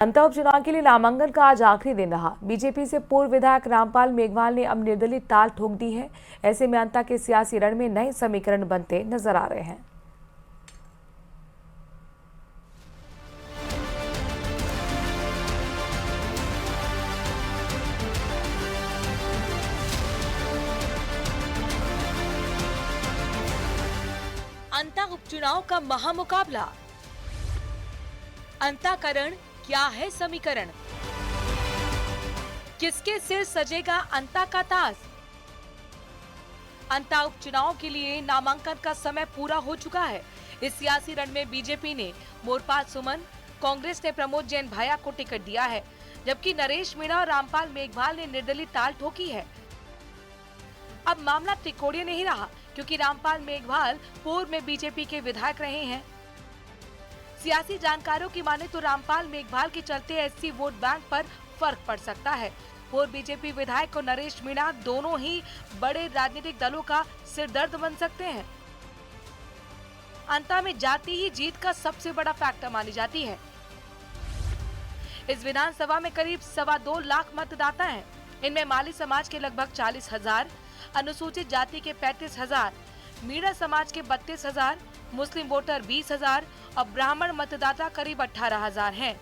अंता उपचुनाव के लिए नामांकन का आज आखिरी दिन रहा। बीजेपी से पूर्व विधायक रामपाल मेघवाल ने अब निर्दलीय ताल ठोक दी है। ऐसे में अंता के सियासी रण में नए समीकरण बनते नजर आ रहे हैं। अंता उपचुनाव का महामुकाबला। अंताकरण क्या है समीकरण? किसके सिर सजेगा अंता का ताज? अंता उपचुनाव के लिए नामांकन का समय पूरा हो चुका है। इस सियासी रण में बीजेपी ने मोरपाल सुमन, कांग्रेस ने प्रमोद जैन भाया को टिकट दिया है, जबकि नरेश मीणा और रामपाल मेघवाल ने निर्दलीय ताल ठोकी है। अब मामला त्रिकोणीय नहीं रहा, क्योंकि रामपाल मेघवाल पूर्व में बीजेपी के विधायक रहे हैं। सियासी जानकारों की माने तो रामपाल मेघवाल के चलते एससी वोट बैंक पर फर्क पड़ सकता है। पूर्व बीजेपी विधायक और नरेश मीणा दोनों ही बड़े राजनीतिक दलों का सिरदर्द बन सकते हैं। अंता में जाति ही जीत का सबसे बड़ा फैक्टर मानी जाती है। इस विधानसभा में करीब 2.25 लाख मतदाता हैं। इनमें माली समाज के लगभग 40,000, अनुसूचित जाति के 35,000, मीणा समाज के 32,000, मुस्लिम वोटर 20,000 और ब्राह्मण मतदाता करीब 18,000 हैं।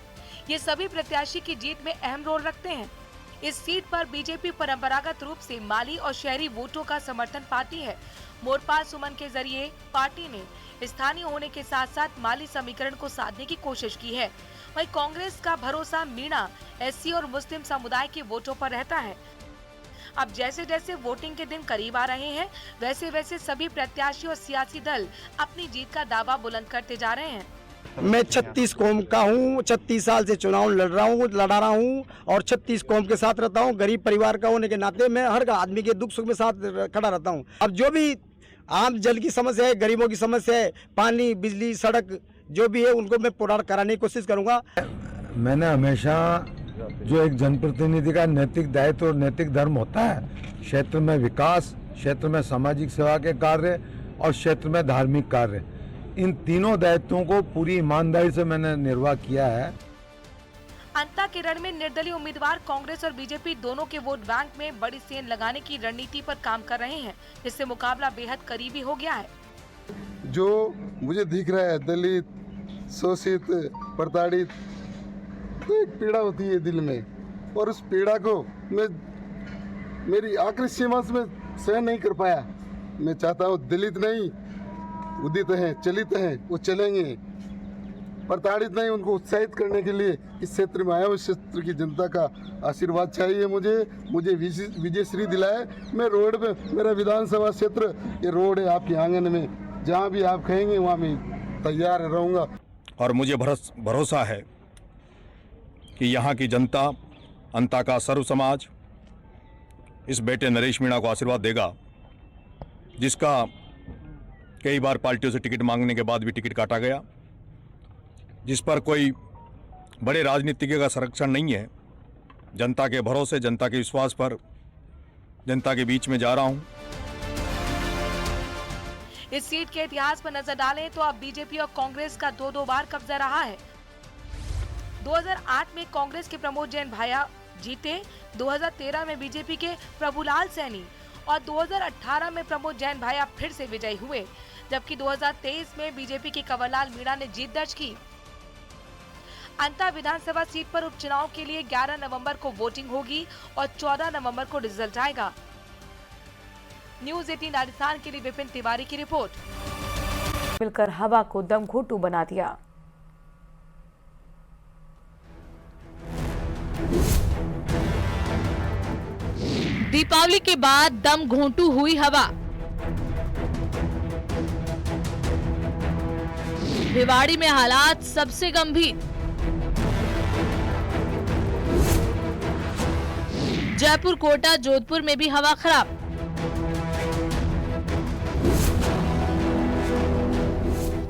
ये सभी प्रत्याशी की जीत में अहम रोल रखते हैं। इस सीट पर बीजेपी परंपरागत रूप से माली और शहरी वोटों का समर्थन पाती है। मोरपाल सुमन के जरिए पार्टी ने स्थानीय होने के साथ साथ माली समीकरण को साधने की कोशिश की है। वहीं कांग्रेस का भरोसा मीणा, एससी और मुस्लिम समुदाय के वोटों पर रहता है। अब जैसे जैसे वोटिंग के दिन करीब आ रहे हैं, वैसे वैसे सभी प्रत्याशी और सियासी दल अपनी जीत का दावा बुलंद करते जा रहे हैं। मैं 36 कौम का हूँ, 36 साल से चुनाव लड़ा रहा हूँ और 36 कौम के साथ रहता हूँ। गरीब परिवार का होने के नाते मैं हर आदमी के दुख सुख में साथ खड़ा रहता हूँ। अब जो भी आम जल की समस्या है, गरीबों की समस्या है, पानी, बिजली, सड़क जो भी है, उनको मैं पूरा कराने की कोशिश करूँगा। मैंने हमेशा जो एक जनप्रतिनिधि का नैतिक दायित्व और नैतिक धर्म होता है, क्षेत्र में विकास, क्षेत्र में सामाजिक सेवा के कार्य और क्षेत्र में धार्मिक कार्य, इन तीनों दायित्वों को पूरी ईमानदारी से मैंने निर्वाह किया है। अंता के रण में निर्दलीय उम्मीदवार कांग्रेस और बीजेपी दोनों के वोट बैंक में बड़ी सेंध लगाने की रणनीति पर काम कर रहे हैं, जिससे मुकाबला बेहद करीबी हो गया है। जो मुझे दिख रहा है, दलित, शोषित, प्रताड़ित, तो एक पीड़ा होती है दिल में, और उस पीड़ा को मैं मेरी आखिरी सीमा से सहन नहीं कर पाया। मैं चाहता हूँ दलित नहीं, उदित हैं, चलित हैं, वो चलेंगे। प्रताड़ित नहीं, उनको उत्साहित करने के लिए इस क्षेत्र में आया हूँ। इस क्षेत्र की जनता का आशीर्वाद चाहिए मुझे विजय श्री दिलाए। मैं रोड पे, मेरा विधानसभा क्षेत्र ये रोड है आपके आंगन में, जहाँ भी आप कहेंगे वहाँ मैं तैयार रहूँगा। और मुझे भरोसा है कि यहाँ की जनता, अंता का सर्व समाज इस बेटे नरेश मीणा को आशीर्वाद देगा, जिसका कई बार पार्टियों से टिकट मांगने के बाद भी टिकट काटा गया, जिस पर कोई बड़े राजनीतिज्ञ का संरक्षण नहीं है। जनता के भरोसे, जनता के विश्वास पर, जनता के बीच में जा रहा हूं। इस सीट के इतिहास पर नजर डालें तो अब बीजेपी और कांग्रेस का 2-2 बार कब्जा रहा है। 2008 में कांग्रेस के प्रमोद जैन भाया जीते, 2013 में बीजेपी के प्रभुलाल सैनी और 2018 में प्रमोद जैन भाया फिर से विजयी हुए, जबकि 2023 में बीजेपी के कंवरलाल मीणा ने जीत दर्ज की। अंता विधानसभा सीट पर उपचुनाव के लिए 11 नवंबर को वोटिंग होगी और 14 नवंबर को रिजल्ट आएगा। न्यूज़ 18 राजस्थान के लिए विपिन तिवारी की रिपोर्ट। मिलकर हवा को दम घोंटू बना दिया। दीपावली के बाद दम घोंटू हुई हवा। भिवाड़ी में हालात सबसे गंभीर। जयपुर, कोटा, जोधपुर में भी हवा खराब।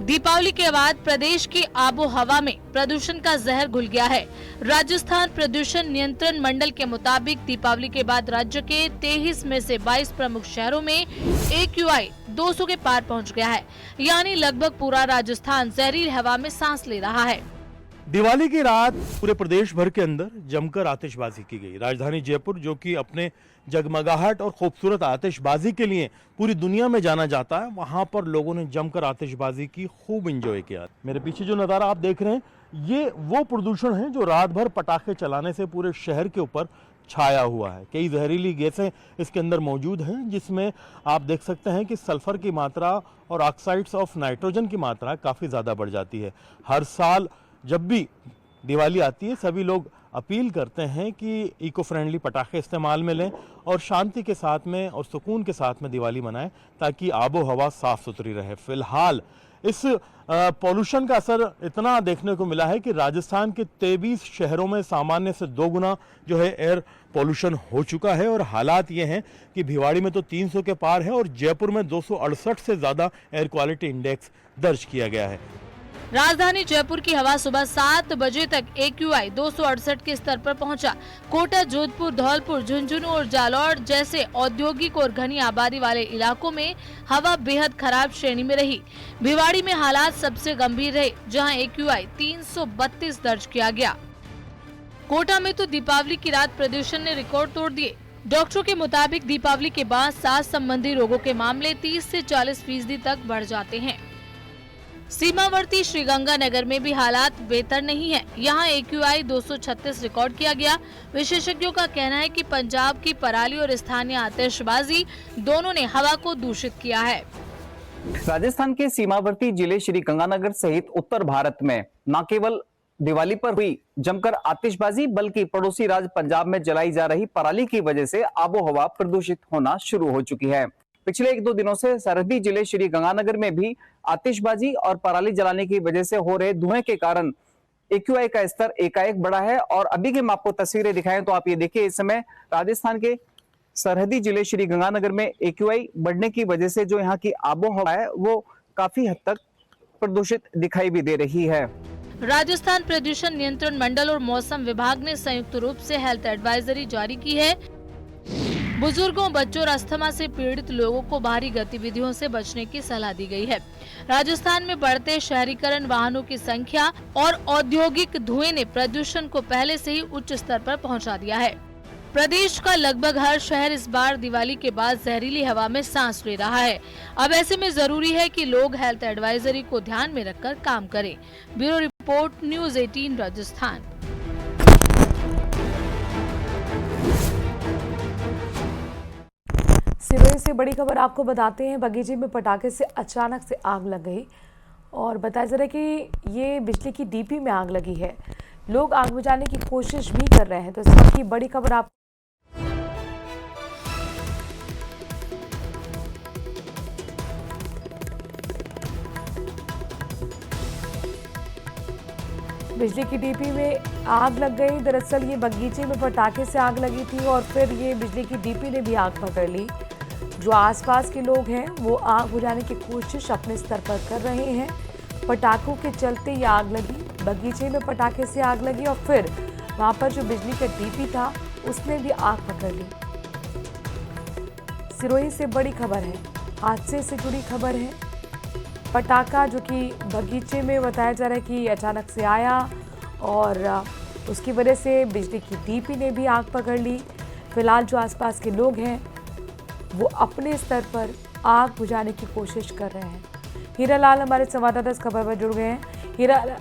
दीपावली के बाद प्रदेश की आबो हवा में प्रदूषण का जहर घुल गया है। राजस्थान प्रदूषण नियंत्रण मंडल के मुताबिक दीपावली के बाद राज्य के 23 में से 22 प्रमुख शहरों में AQI 200 के पार पहुंच गया है, यानी लगभग पूरा राजस्थान जहरीली हवा में सांस ले रहा है। दिवाली की रात पूरे प्रदेश भर के अंदर जमकर आतिशबाजी की गई। राजधानी जयपुर जो कि अपने जगमगाहट और खूबसूरत आतिशबाजी के लिए पूरी दुनिया में जाना जाता है, वहां पर लोगों ने जमकर आतिशबाजी की, खूब एंजॉय किया। मेरे पीछे जो नज़ारा आप देख रहे हैं ये वो प्रदूषण है जो रात भर पटाखे चलाने से पूरे शहर के ऊपर छाया हुआ है। कई जहरीली गैसें इसके अंदर मौजूद हैं, जिसमें आप देख सकते हैं कि सल्फर की मात्रा और ऑक्साइड्स ऑफ नाइट्रोजन की मात्रा काफ़ी ज़्यादा बढ़ जाती है। हर साल जब भी दिवाली आती है सभी लोग अपील करते हैं कि इको फ्रेंडली पटाखे इस्तेमाल में लें और शांति के साथ में और सुकून के साथ में दिवाली मनाएं, ताकि आबो हवा साफ़ सुथरी रहे। फिलहाल इस पॉल्यूशन का असर इतना देखने को मिला है कि राजस्थान के 23 शहरों में सामान्य से 2 गुना जो है एयर पॉल्यूशन हो चुका है। और हालात ये हैं कि भिवाड़ी में तो 300 के पार है और जयपुर में 268 से ज़्यादा एयर क्वालिटी इंडेक्स दर्ज किया गया है। राजधानी जयपुर की हवा सुबह 7 बजे तक AQI 268 के स्तर पर पहुंचा। कोटा, जोधपुर, धौलपुर, झुंझुनू और जालौर जैसे औद्योगिक और घनी आबादी वाले इलाकों में हवा बेहद खराब श्रेणी में रही। भिवाड़ी में हालात सबसे गंभीर रहे, जहां AQI 332 दर्ज किया गया। कोटा में तो दीपावली की रात प्रदूषण ने रिकॉर्ड तोड़ दिए। डॉक्टरों के मुताबिक दीपावली के बाद सांस संबंधी रोगों के मामले 30 से 40% तक बढ़ जाते हैं। सीमावर्ती श्रीगंगानगर में भी हालात बेहतर नहीं है। यहाँ AQI 236 रिकॉर्ड किया गया। विशेषज्ञों का कहना है कि पंजाब की पराली और स्थानीय आतिशबाजी दोनों ने हवा को दूषित किया है। राजस्थान के सीमावर्ती जिले श्रीगंगानगर सहित उत्तर भारत में न केवल दिवाली पर हुई जमकर आतिशबाजी, बल्कि पड़ोसी राज्य पंजाब में जलाई जा रही पराली की वजह से आबोहवा प्रदूषित होना शुरू हो चुकी है। पिछले 1-2 दिनों से सरहदी जिले श्रीगंगानगर में भी आतिशबाजी और पराली जलाने की वजह से हो रहे धुएं के कारण AQI का स्तर एकाएक बढ़ा है। और अभी के मैं आपको तस्वीरें दिखाएं तो आप ये देखिए, इस समय राजस्थान के सरहदी जिले श्रीगंगानगर में AQI बढ़ने की वजह से जो यहाँ की आबोहवा है वो काफी हद तक प्रदूषित दिखाई भी दे रही है। राजस्थान प्रदूषण नियंत्रण मंडल और मौसम विभाग ने संयुक्त रूप से हेल्थ एडवाइजरी जारी की है। बुजुर्गों, बच्चों और अस्थमा से पीड़ित लोगों को बाहरी गतिविधियों से बचने की सलाह दी गई है। राजस्थान में बढ़ते शहरीकरण, वाहनों की संख्या और औद्योगिक धुएं ने प्रदूषण को पहले से ही उच्च स्तर पर पहुंचा दिया है। प्रदेश का लगभग हर शहर इस बार दिवाली के बाद जहरीली हवा में सांस ले रहा है। अब ऐसे में जरूरी है कि लोग हेल्थ एडवाइजरी को ध्यान में रखकर काम करें। Bureau report, news 18 Rajasthan. Sirohi से बड़ी खबर आपको बताते हैं। बगीचे में पटाखे से अचानक से आग लग गई और बताया जा रहा है कि ये बिजली की डीपी में आग लगी है। लोग आग बुझाने की कोशिश भी कर रहे हैं। तो इस वक्त की बड़ी खबर आप बिजली की डीपी में आग लग गई। दरअसल ये बगीचे में पटाखे से आग लगी थी और फिर ये बिजली की डीपी ने भी आग पकड़ ली। जो आसपास के लोग हैं वो आग बुझाने की कोशिश अपने स्तर पर कर रहे हैं। पटाखों के चलते ये आग लगी। बगीचे में पटाखे से आग लगी और फिर वहां पर जो बिजली का डीपी था उसने भी आग पकड़ ली। सिरोही से बड़ी खबर है, हादसे से जुड़ी खबर है। पटाखा जो कि बगीचे में बताया जा रहा है कि अचानक से आया और उसकी वजह से बिजली की डीपी ने भी आग पकड़ ली। फिलहाल जो आसपास के लोग हैं वो अपने स्तर पर आग बुझाने की कोशिश कर रहे हैं। हीरा लाल हमारे संवाददाता इस खबर पर जुड़ गए हैं। हीरा,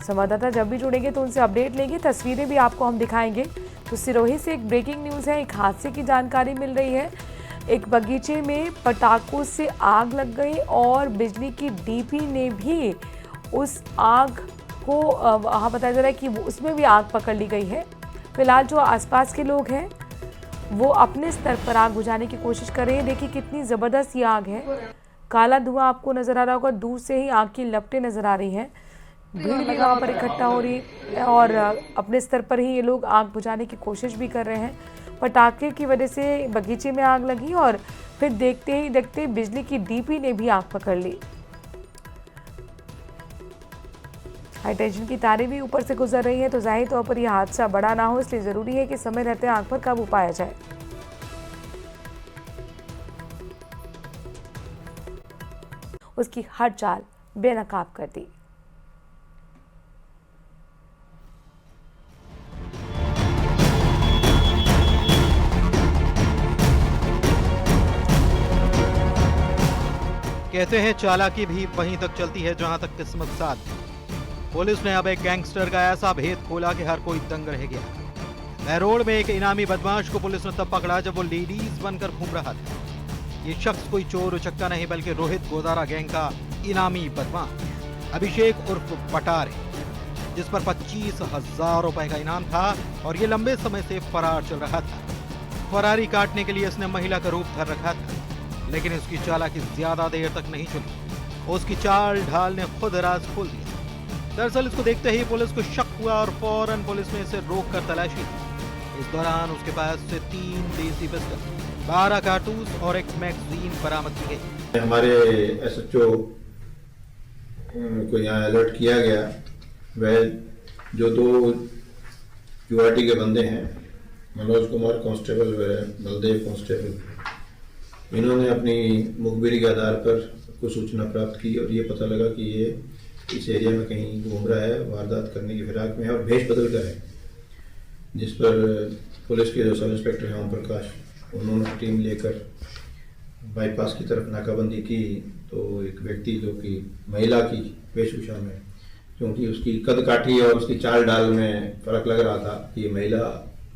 संवाददाता जब भी जुड़ेंगे तो उनसे अपडेट लेंगे, तस्वीरें भी आपको हम दिखाएंगे। तो सिरोही से एक ब्रेकिंग न्यूज़ है, एक हादसे की जानकारी मिल रही है। एक बगीचे में पटाखों से आग लग गई और बिजली की डीपी ने भी उस आग को वहाँ बताया जा रहा है कि उसमें भी आग पकड़ ली गई है। फिलहाल जो आसपास के लोग हैं वो अपने स्तर पर आग बुझाने की कोशिश कर रहे हैं। देखिए कितनी ज़बरदस्त ये आग है। काला धुआं आपको नज़र आ रहा होगा, दूर से ही आग की लपटें नज़र आ रही हैं। भीड़ भी वहाँ पर इकट्ठा हो रही है और अपने स्तर पर ही ये लोग आग बुझाने की कोशिश भी कर रहे हैं। पटाखे की वजह से बगीचे में आग लगी और फिर देखते ही देखते बिजली की डीपी ने भी आग पकड़ ली। हाई टेंशन की तारें भी ऊपर से गुजर रही हैं, तो जाहिर तौर पर यह हादसा बड़ा ना हो, इसलिए ज़रूरी है कि समय रहते आग पर काबू पाया जाए। उसकी हर चाल बेनकाब कर दी। कहते हैं चालाकी भी वहीं तक चलती है जहां तक किस्मत साथ दे। पुलिस ने अब एक गैंगस्टर का ऐसा भेद खोला कि हर कोई दंग रह गया। बहरोड में एक इनामी बदमाश को पुलिस ने तब पकड़ा जब वो लेडीज बनकर घूम रहा था। ये शख्स कोई चोर उचक्का नहीं बल्कि रोहित गोदारा गैंग का इनामी बदमाश अभिषेक उर्फ पटार है, जिस पर 25,000 रुपए का इनाम था और ये लंबे समय से फरार चल रहा था। फरारी काटने के लिए इसने महिला का रूप धर रखा था, लेकिन उसकी चालाकी ज्यादा देर तक नहीं चली। उसकी चाल ढाल ने खुद राज खोल दिया। दरअसल इसको देखते ही पुलिस को शक हुआ और फौरन पुलिस ने इसे रोककर तलाशी ली। इस दौरान उसके पास से 3 देसी पिस्टल, 12 कारतूस और एक मैगजीन बरामद की गई। हमारे SHO को यहाँ अलर्ट किया गया। वह जो 2 URT के बंदे हैं, मनोज कुमार कांस्टेबल व बलदेव कांस्टेबल, इन्होंने अपनी मुखबिरी के आधार पर कुछ सूचना प्राप्त की और ये पता लगा कि ये इस एरिया में कहीं घूम रहा है, वारदात करने की फिराक में है और भेष बदल कर है। जिस पर पुलिस के जो सब इंस्पेक्टर हैं ओम प्रकाश, उन्होंने टीम लेकर बाईपास की तरफ नाकाबंदी की तो एक व्यक्ति जो कि महिला की वेशभूषा में, क्योंकि उसकी कद काठी और उसकी चाल डाल में फर्क लग रहा था कि ये महिला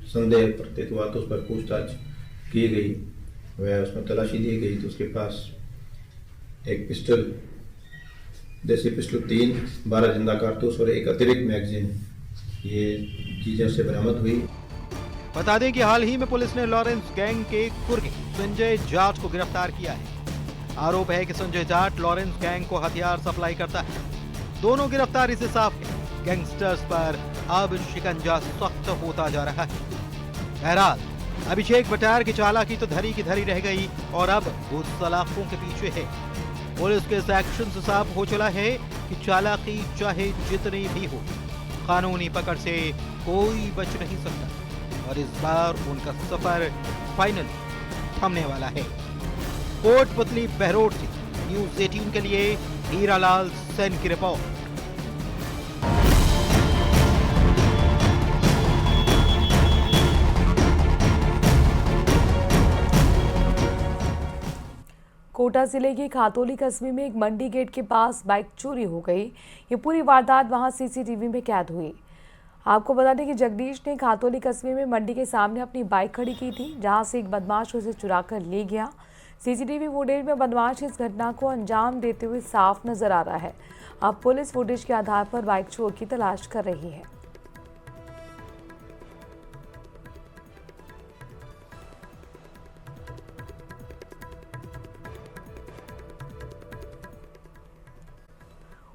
संदेह प्रतीत हुआ तो उस पर पूछताछ की गई। वह उसमें तलाशी दी गई तो उसके पास एक पिस्टल, देसी पिस्टल 3, 12 जिंदा कारतूस और एक अतिरिक्त मैगजीन, ये चीजें उससे बरामद हुई। बता दें कि हाल ही में पुलिस ने लॉरेंस गैंग के कुर्गे संजय जाट को गिरफ्तार किया है। आरोप है कि संजय जाट लॉरेंस गैंग को हथियार सप्लाई करता है। दोनों गिरफ्तारी से साफ है, गैंगस्टर्स पर अब शिकंजा सख्त होता जा रहा है। बहरहाल अभिषेक पटार की चालाकी तो धरी की धरी रह गई और अब वो सलाखों के पीछे है। पुलिस के इस एक्शन से साफ हो चला है कि चालाकी चाहे जितनी भी हो, कानूनी पकड़ से कोई बच नहीं सकता और इस बार उनका सफर फाइनल थमने वाला है। कोटपुतली बहरोड से न्यूज़ 18 के लिए हीरालाल सेन की रिपोर्ट। कोटा जिले के खातौली कस्बे में एक मंडी गेट के पास बाइक चोरी हो गई। ये पूरी वारदात वहां CCTV में कैद हुई। आपको बता दें कि जगदीश ने खातौली कस्बे में मंडी के सामने अपनी बाइक खड़ी की थी, जहां से एक बदमाश उसे चुराकर ले गया। CCTV फुटेज में बदमाश इस घटना को अंजाम देते हुए साफ नजर आ रहा है। अब पुलिस फुटेज के आधार पर बाइक चोर की तलाश कर रही है।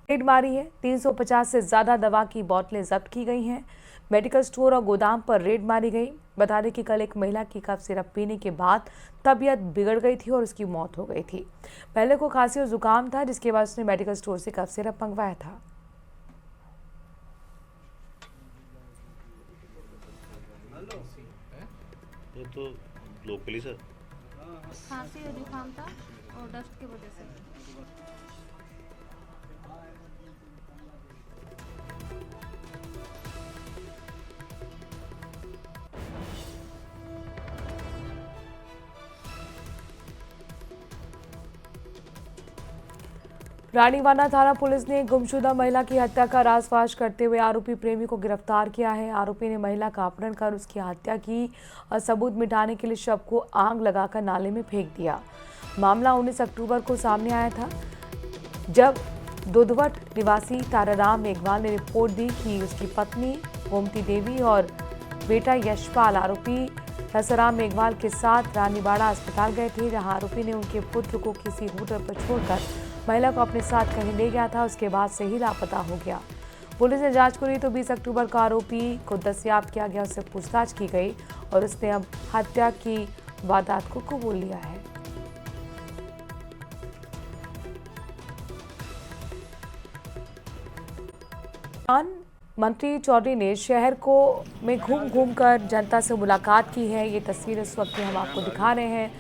रेड मारी है। 350 से ज्यादा दवा की बोतलें जब्त की गई हैं। मेडिकल स्टोर और गोदाम पर रेड मारी गई। बता दें कि कल एक महिला की कफ सिरप पीने के बाद तबीयत बिगड़ गई थी और उसकी मौत हो गई थी। पहले को खांसी और जुकाम था, जिसके बाद उसने मेडिकल स्टोर से कफ सिरप मंगवाया था। ये तो लोकली सर खांसी और जुकाम था और डस्ट की वजह से। रानीवाना थाना पुलिस ने गुमशुदा महिला की हत्या का राजफाश करते हुए आरोपी प्रेमी को गिरफ्तार किया है। आरोपी ने महिला का अपहरण कर उसकी हत्या की और सबूत मिटाने के लिए शव को आग लगाकर नाले में फेंक दिया। मामला 19 अक्टूबर को सामने आया था, जब दुधवट निवासी ताराराम मेघवाल ने रिपोर्ट दी कि उसकी पत्नी गोमती देवी और बेटा यशपाल आरोपी रसराम मेघवाल के साथ रानीवाड़ा अस्पताल गए थे, जहां आरोपी ने उनके पुत्र को किसी होटल पर छोड़कर महिला को अपने साथ कहीं ले गया था। उसके बाद से ही लापता हो गया। पुलिस ने जांच करी तो 20 अक्टूबर को आरोपी को दस्तयाब किया गया, उससे पूछताछ की गई और उसने अब हत्या की वारदात को कबूल लिया है। मंत्री चौधरी ने शहर को में घूम कर जनता से मुलाकात की है। ये तस्वीर इस वक्त हम आपको दिखा रहे हैं।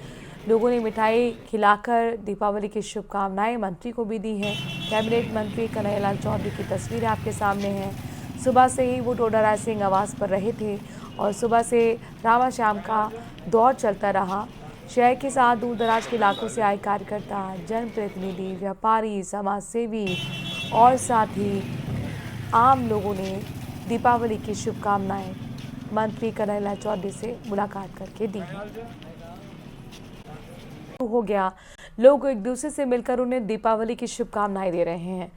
लोगों ने मिठाई खिलाकर दीपावली की शुभकामनाएं मंत्री को भी दी हैं। कैबिनेट मंत्री कन्हैयालाल चौधरी की तस्वीरें आपके सामने हैं। सुबह से ही वो टोडर सिंह आवास पर रहे थे और सुबह से रामा श्याम का दौर चलता रहा। शहर के साथ दूर दराज के इलाकों से आए कार्यकर्ता, जनप्रतिनिधि, व्यापारी, समाज सेवी और साथ ही आम लोगों ने दीपावली की शुभकामनाएं मंत्री कन्हैयालाल चौधरी से मुलाकात करके दी। हो गया, लोग एक दूसरे से मिलकर उन्हें दीपावली की शुभकामनाएं दे रहे हैं।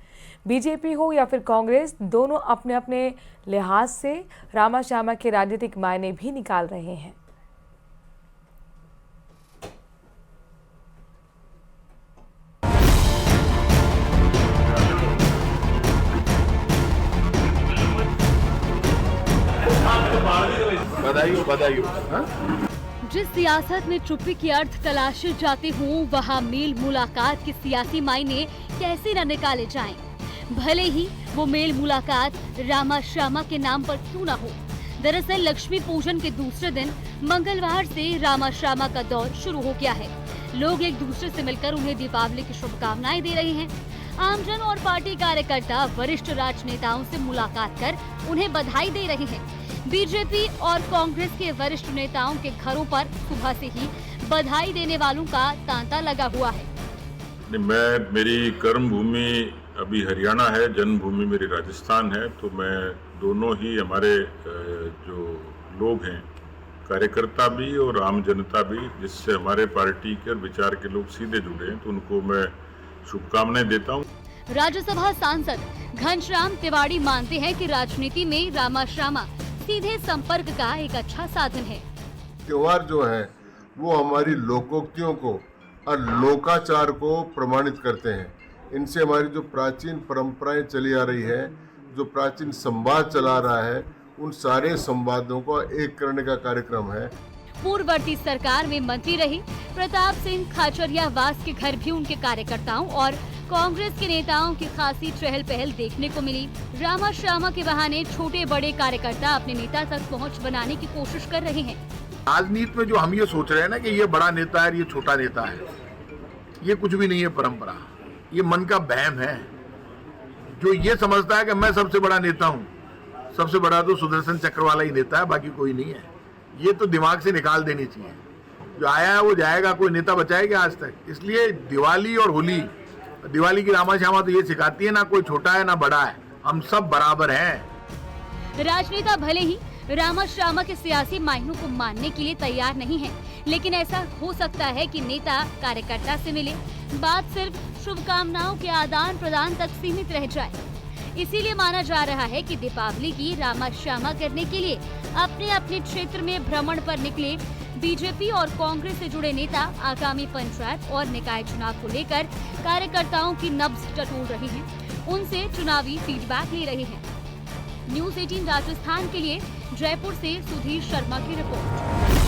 बीजेपी हो या फिर कांग्रेस, दोनों अपने अपने लिहाज से रामा श्यामा के राजनीतिक मायने भी निकाल रहे हैं। बधाई। जिस सियासत में चुप्पी की अर्थ तलाशे जाते हों, वहाँ मेल मुलाकात के सियासी मायने कैसे न निकाले जाएं। भले ही वो मेल मुलाकात रामा श्यामा के नाम पर क्यों न हो। दरअसल लक्ष्मी पूजन के दूसरे दिन मंगलवार से रामा श्यामा का दौर शुरू हो गया है। लोग एक दूसरे से मिलकर उन्हें दीपावली की शुभकामनाएं दे रहे हैं। आमजन और पार्टी कार्यकर्ता वरिष्ठ राजनेताओं से मुलाकात कर उन्हें बधाई दे रहे हैं। बीजेपी और कांग्रेस के वरिष्ठ नेताओं के घरों पर सुबह से ही बधाई देने वालों का तांता लगा हुआ है। मेरी कर्म भूमि अभी हरियाणा है, जन्मभूमि मेरी राजस्थान है, तो मैं दोनों ही हमारे जो लोग हैं, कार्यकर्ता भी और आम जनता भी, जिससे हमारे पार्टी के और विचार के लोग सीधे जुड़े हैं, तो उनको मैं शुभकामनाएं देता हूँ। राज्यसभा सांसद घनश्याम तिवारी मानते हैं कि राजनीति में रामा श्यामा सीधे संपर्क का एक अच्छा साधन है। त्योहार जो है वो हमारी लोकोक्तियों को और लोकाचार को प्रमाणित करते हैं। इनसे हमारी जो प्राचीन परंपराएं चली आ रही है, जो प्राचीन संवाद चला रहा है, उन सारे संवादों को एक करने का कार्यक्रम है। पूर्ववर्ती सरकार में मंत्री रही प्रताप सिंह खाचरियावास के घर भी उनके कार्यकर्ताओं और कांग्रेस के नेताओं की खासी चहल पहल देखने को मिली। रामा श्यामा के बहाने छोटे बड़े कार्यकर्ता अपने नेता तक पहुंच बनाने की कोशिश कर रहे हैं। राजनीति में जो हम ये सोच रहे हैं ना कि ये बड़ा नेता है, ये छोटा नेता है, ये कुछ भी नहीं है परंपरा, ये मन का बहम है। जो ये समझता है कि मैं सबसे बड़ा नेता हूँ, सबसे बड़ा तो सुदर्शन चक्र वाला ही नेता है, बाकी कोई नहीं है, ये तो दिमाग से निकाल देनी चाहिए। जो आया है वो जाएगा, कोई नेता बचाएगा आज तक। इसलिए दिवाली और होली, दिवाली की रामा श्यामा तो ये सिखाती है ना कोई छोटा है ना बड़ा है, हम सब बराबर हैं। राजनेता भले ही रामा श्यामा के सियासी मायनों को मानने के लिए तैयार नहीं है, लेकिन ऐसा हो सकता है कि नेता कार्यकर्ता से मिले, बात सिर्फ शुभकामनाओं के आदान प्रदान तक सीमित रह जाए। इसीलिए माना जा रहा है कि दीपावली की रामा श्यामा करने के लिए अपने अपने क्षेत्र में भ्रमण पर निकले बीजेपी और कांग्रेस से जुड़े नेता आगामी पंचायत और निकाय चुनाव को लेकर कार्यकर्ताओं की नब्ज टटोल रहे हैं, उनसे चुनावी फीडबैक ले रहे हैं। न्यूज़ 18 राजस्थान के लिए जयपुर से सुधीर शर्मा की रिपोर्ट।